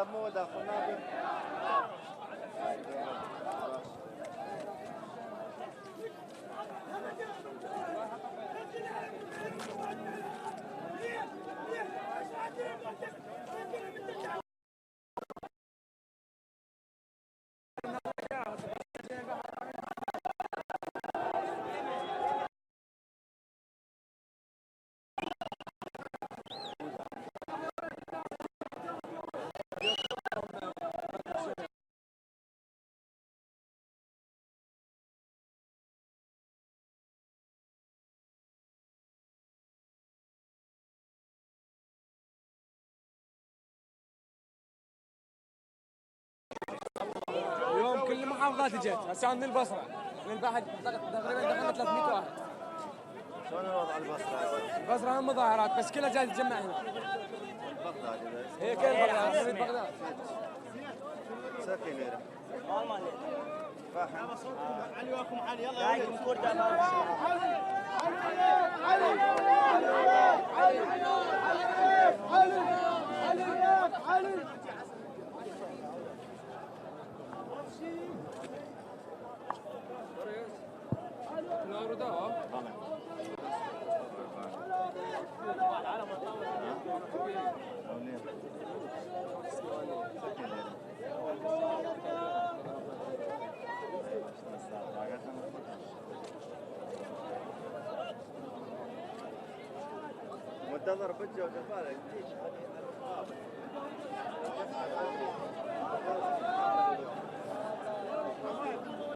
موده خلنا اليوم كل المحافظات اجت، هسه من البصره، من البحر تقريبا دخلنا 300 واحد. شلون الوضع البصره؟ البصره هم مظاهرات بس كلها جاي تتجمع هنا. بغداد هي كل بغداد، بغداد. ساكن هنا. مال فاهم. علي واكم علي يلا علي كورة علي منتظر بجه وجفالك